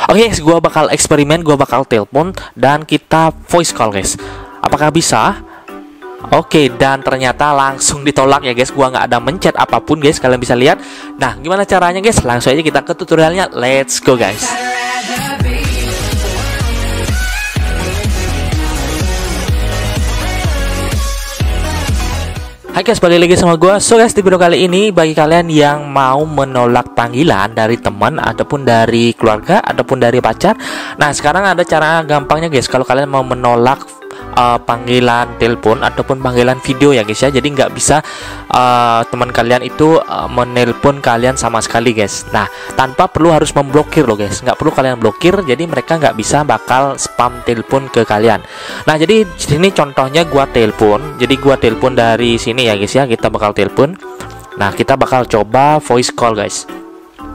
Oke guys, gua bakal eksperimen, gua bakal telepon dan kita voice call guys. Apakah bisa? Oke, dan ternyata langsung ditolak ya guys. Gua nggak ada mencet apapun guys, kalian bisa lihat. Nah, gimana caranya guys? Langsung aja kita ke tutorialnya. Let's go guys. Hai guys, balik lagi sama gue. So guys, di video kali ini bagi kalian yang mau menolak panggilan dari teman ataupun dari keluarga ataupun dari pacar. Nah, sekarang ada cara gampangnya guys. Kalau kalian mau menolak panggilan telepon ataupun panggilan video ya guys ya. Jadi nggak bisa teman kalian itu menelpon kalian sama sekali guys. Nah, tanpa perlu harus memblokir loh guys. Nggak perlu kalian blokir. Jadi mereka nggak bisa bakal spam telepon ke kalian. Nah, jadi sini contohnya gua telepon. Jadi gua telepon dari sini ya guys ya. Kita bakal telepon. Nah, kita bakal coba voice call guys.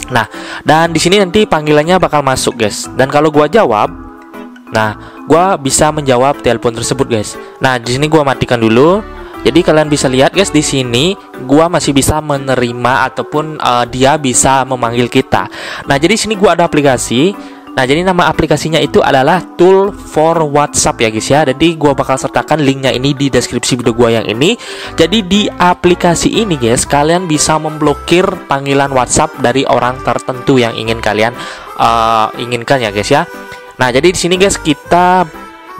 Nah, dan di sini nanti panggilannya bakal masuk guys. Dan kalau gua jawab, nah, gua bisa menjawab telepon tersebut guys. Nah, di sini gua matikan dulu. Jadi kalian bisa lihat guys, di sini gua masih bisa menerima ataupun dia bisa memanggil kita. Nah, jadi sini gua ada aplikasi. Nah, jadi nama aplikasinya itu adalah Tool for WhatsApp ya guys ya. Jadi gua bakal sertakan linknya ini di deskripsi video gua yang ini. Jadi di aplikasi ini guys, kalian bisa memblokir panggilan WhatsApp dari orang tertentu yang ingin kalian inginkan ya guys ya. Nah, jadi di sini guys kita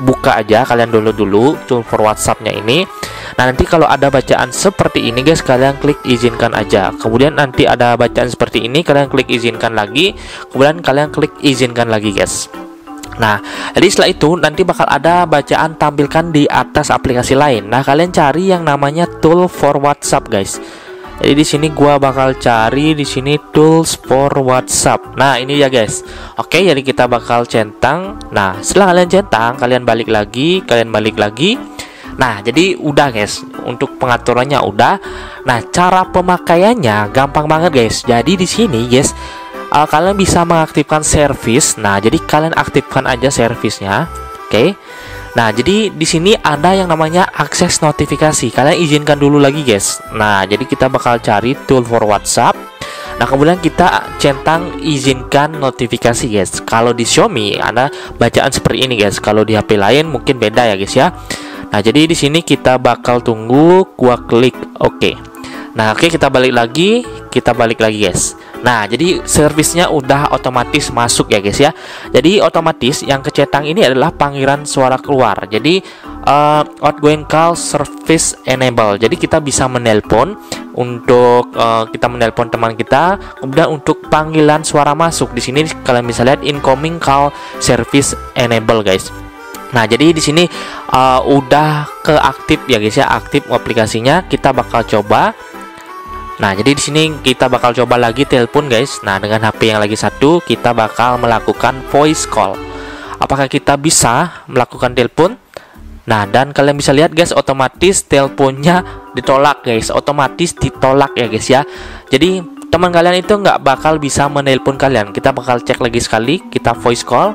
buka aja, kalian download dulu Tool for WhatsApp-nya ini. Nah, nanti kalau ada bacaan seperti ini guys, kalian klik izinkan aja. Kemudian nanti ada bacaan seperti ini, kalian klik izinkan lagi. Kemudian kalian klik izinkan lagi guys. Nah, jadi setelah itu nanti bakal ada bacaan tampilkan di atas aplikasi lain. Nah, kalian cari yang namanya Tool for WhatsApp guys. Jadi di sini gua bakal cari di sini Tools for WhatsApp. Nah, ini ya guys. Oke, jadi kita bakal centang. Nah, setelah kalian centang, kalian balik lagi. Nah, jadi udah guys. Untuk pengaturannya udah. Nah, cara pemakaiannya gampang banget guys. Jadi di sini guys, kalian bisa mengaktifkan service. Nah, jadi kalian aktifkan aja servisnya. Oke. Nah, jadi di sini ada yang namanya akses notifikasi. Kalian izinkan dulu lagi, guys. Nah, jadi kita bakal cari Tool for WhatsApp. Nah, kemudian kita centang izinkan notifikasi, guys. Kalau di Xiaomi ada bacaan seperti ini, guys. Kalau di HP lain mungkin beda ya, guys ya. Nah, jadi di sini kita bakal tunggu, gua klik oke. Nah, oke, kita balik lagi, guys. Nah, jadi servisnya udah otomatis masuk ya guys ya. Jadi otomatis yang kecetang ini adalah panggilan suara keluar. Jadi outgoing call service enable. Jadi kita bisa menelpon untuk kita menelpon teman kita. Kemudian untuk panggilan suara masuk di sini kalian bisa lihat incoming call service enable guys. Nah, jadi di sini udah keaktif ya guys ya, aktif aplikasinya. Kita bakal coba. Nah, jadi di sini kita bakal coba lagi telepon guys. Nah, dengan HP yang lagi satu kita bakal melakukan voice call. Apakah kita bisa melakukan telepon? Nah, dan kalian bisa lihat guys, otomatis teleponnya ditolak guys. Otomatis ditolak ya guys ya. Jadi teman kalian itu nggak bakal bisa menelpon kalian. Kita bakal cek lagi sekali. Kita voice call.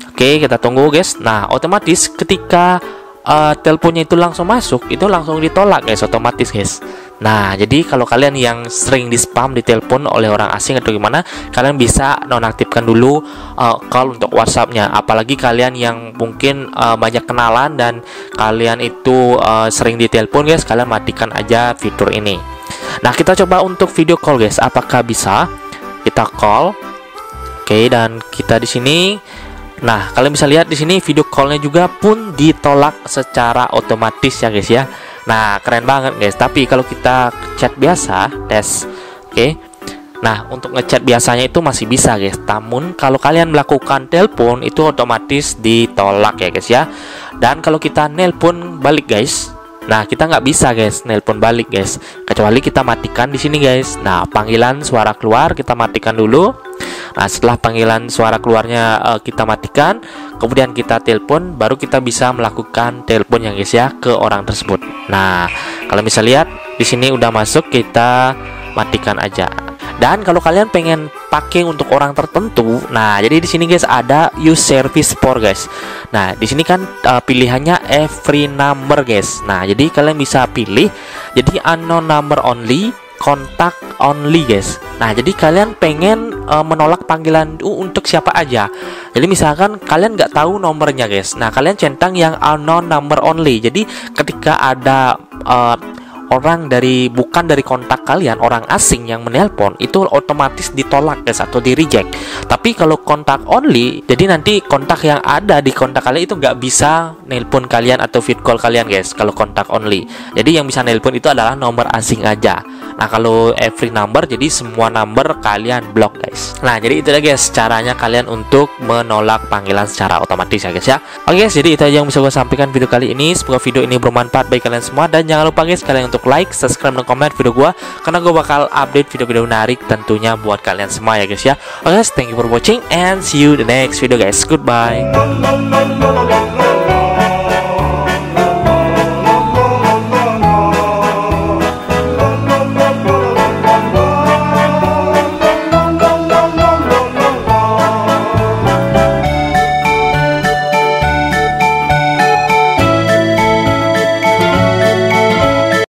Oke, kita tunggu guys. Nah, otomatis ketika teleponnya itu langsung masuk, itu langsung ditolak guys, otomatis guys. Nah, jadi kalau kalian yang sering di spam ditelepon oleh orang asing atau gimana, kalian bisa nonaktifkan dulu call untuk WhatsApp-nya. Apalagi kalian yang mungkin banyak kenalan dan kalian itu sering ditelepon guys, kalian matikan aja fitur ini. Nah, kita coba untuk video call guys, apakah bisa? Kita call. Oke, dan kita di sini. Nah, kalian bisa lihat di sini video call-nya juga pun ditolak secara otomatis ya guys ya. Nah, keren banget guys. Tapi kalau kita chat biasa, tes, oke. Nah, untuk ngechat biasanya itu masih bisa guys. Namun kalau kalian melakukan telepon itu otomatis ditolak ya guys ya. Dan kalau kita nelpon balik guys, nah kita nggak bisa guys nelpon balik guys. Kecuali kita matikan di sini guys. Nah, panggilan suara keluar kita matikan dulu. Nah, setelah panggilan suara keluarnya kita matikan, kemudian kita telepon, baru kita bisa melakukan telepon yang guys ya ke orang tersebut. Nah, kalian bisa lihat di sini udah masuk, kita matikan aja. Dan kalau kalian pengen pakai untuk orang tertentu, nah jadi di sini guys ada use service for guys. Nah, di sini kan pilihannya every number guys. Nah, jadi kalian bisa pilih jadi unknown number only, kontak only guys. Nah, jadi kalian pengen menolak panggilan untuk siapa aja. Jadi misalkan kalian nggak tahu nomornya guys. Nah, kalian centang yang unknown number only. Jadi ketika ada orang bukan dari kontak kalian, orang asing yang menelpon, itu otomatis ditolak guys atau di reject. Tapi kalau kontak only, jadi nanti kontak yang ada di kontak kalian itu nggak bisa nelpon kalian atau feed call kalian guys kalau kontak only. Jadi yang bisa nelpon itu adalah nomor asing aja. Nah, kalau every number, jadi semua number kalian block guys. Nah, jadi itu guys caranya kalian untuk menolak panggilan secara otomatis ya guys ya. Oke guys, jadi itu aja yang bisa gue sampaikan video kali ini. Semoga video ini bermanfaat bagi kalian semua, dan jangan lupa guys kalian untuk like, subscribe, dan komen video gue, karena gue bakal update video-video menarik tentunya buat kalian semua ya guys ya. Oke guys, thank you for watching and see you the next video guys. Goodbye.